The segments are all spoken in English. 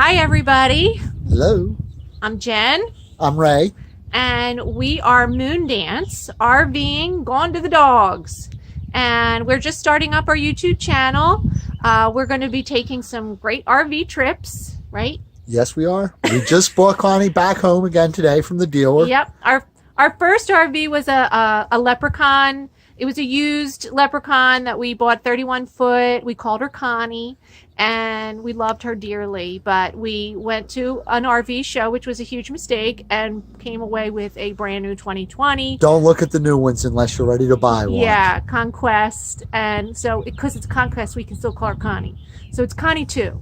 Hi, everybody. Hello, I'm Jen, I'm Ray. and we are Moondance, RVing Gone to the Dogs. And we're just starting up our YouTube channel. We're going to be taking some great RV trips, right? Yes, we are. We just brought Connie back home again today from the dealer. Yep. Our first RV was a Leprechaun. It was a used Leprechaun that we bought 31 foot. We called her Connie, and we loved her dearly. But we went to an RV show, which was a huge mistake, and came away with a brand new 2020. Don't look at the new ones unless you're ready to buy one. Yeah, Conquest. And so, because it's Conquest, we can still call her Connie. So it's Connie 2.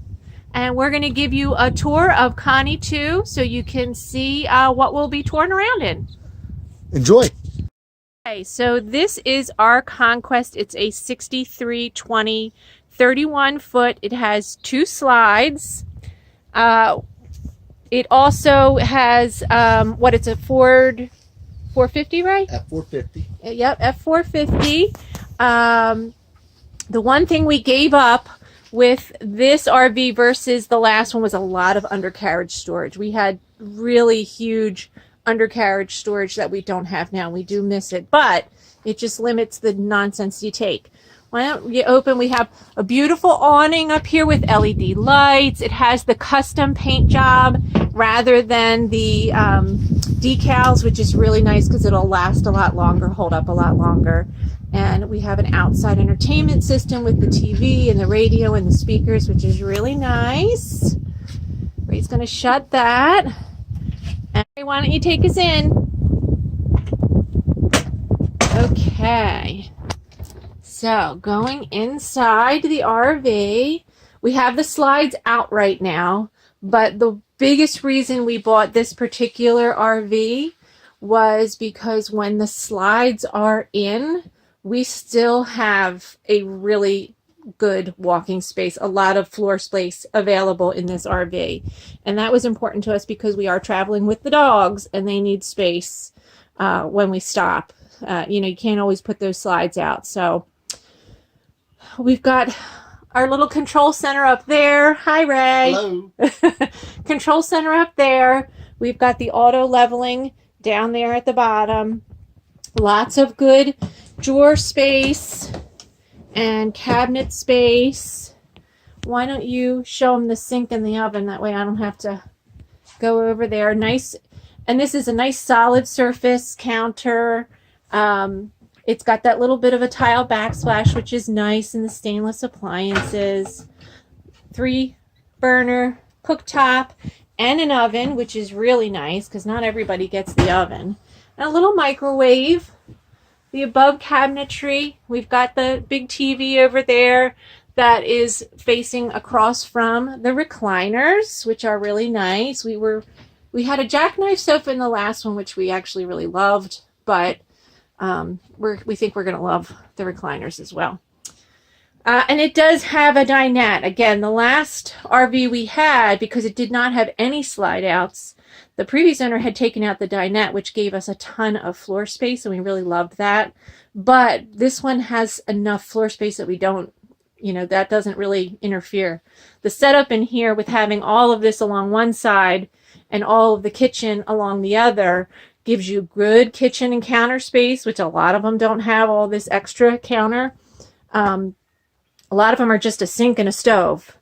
And we're going to give you a tour of Connie 2 so you can see what we'll be touring around in. Enjoy. Okay, so this is our Conquest. It's a 6320, 31 foot. It has 2 slides. It also has, it's a Ford 450, right? F450. Yep, F450. The one thing we gave up with this RV versus the last one was a lot of undercarriage storage. We had really huge undercarriage storage that we don't have now. We do miss it, but it just limits the nonsense you take. Why don't you open? We have a beautiful awning up here with LED lights. It has the custom paint job rather than the decals, which is really nice because it'll last a lot longer, hold up a lot longer. And we have an outside entertainment system with the TV and the radio and the speakers, which is really nice. Ray's going to shut that. And why don't you take us in? Okay. So going inside the RV, we have the slides out right now, but the biggest reason we bought this particular RV was because when the slides are in, we still have a really good walking space, a lot of floor space available in this RV. And that was important to us because we are traveling with the dogs and they need space when we stop. You can't always put those slides out. So we've got our little control center up there. Hi, Ray. Hello. Control center up there. We've got the auto leveling down there at the bottom. Lots of good drawer space and cabinet space. Why don't you show them the sink and the oven? That way I don't have to go over there. Nice. And this is a nice solid surface counter. It's got that little bit of a tile backsplash, which is nice, in the stainless appliances. 3-burner cooktop and an oven, which is really nice because not everybody gets the oven. And a little microwave. The above cabinetry. We've got the big TV over there that is facing across from the recliners, which are really nice. We had a jackknife sofa in the last one, which we actually really loved, but we think we're going to love the recliners as well. And it does have a dinette. Again, the last RV we had, because it did not have any slide outs, the previous owner had taken out the dinette, which gave us a ton of floor space, and we really loved that. But this one has enough floor space that we don't, that doesn't really interfere. The setup in here with having all of this along one side and all of the kitchen along the other gives you good kitchen and counter space, which a lot of them don't have all this extra counter. A lot of them are just a sink and a stove.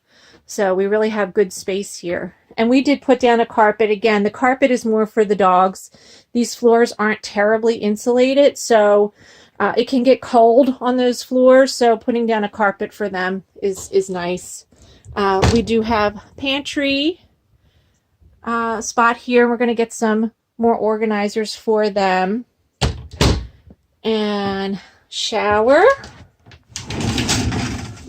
So we really have good space here. And we did put down a carpet. Again, the carpet is more for the dogs. These floors aren't terribly insulated, so it can get cold on those floors. So putting down a carpet for them is nice. We do have pantry spot here. We're going to get some more organizers for them. And shower.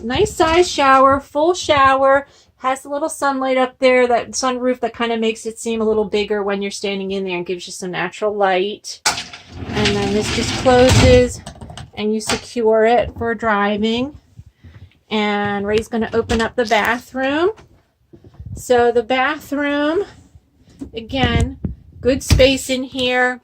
Nice size shower, full shower. Has a little sunlight up there, that sunroof that kind of makes it seem a little bigger when you're standing in there and gives you some natural light. And then this just closes and you secure it for driving. And Ray's going to open up the bathroom. So the bathroom, again, good space in here.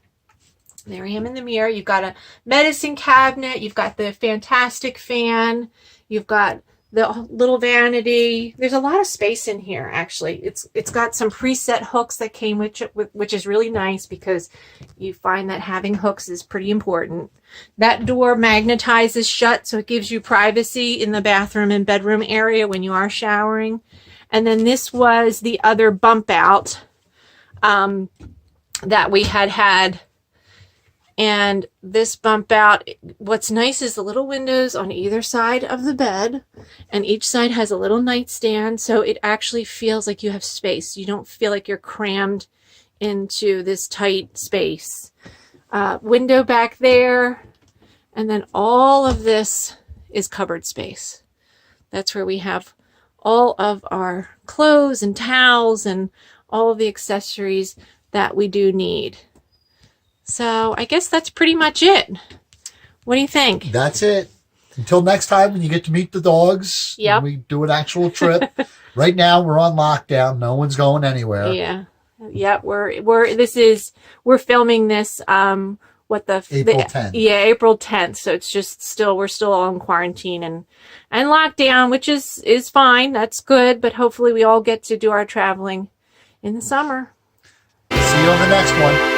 There I am in the mirror. You've got a medicine cabinet. You've got the fantastic fan. You've got the little vanity. There's a lot of space in here, actually. It's got some preset hooks that came with which is really nice because you find that having hooks is pretty important. That door magnetizes shut, so it gives you privacy in the bathroom and bedroom area when you are showering. And then this was the other bump out that we had. And this bump out, what's nice is the little windows on either side of the bed, and each side has a little nightstand, so it actually feels like you have space. You don't feel like you're crammed into this tight space. Window back there, and then all of this is cupboard space. That's where we have all of our clothes and towels and all of the accessories that we do need. So I guess that's pretty much it. What do you think? That's it. Until next time when you get to meet the dogs. Yep. When we do an actual trip. Right now we're on lockdown. No one's going anywhere. Yeah. Yep. We're filming this April 10th. Yeah, April 10th. So it's just we're still on quarantine and lockdown, which is fine. That's good, but hopefully we all get to do our traveling in the summer. See you on the next one.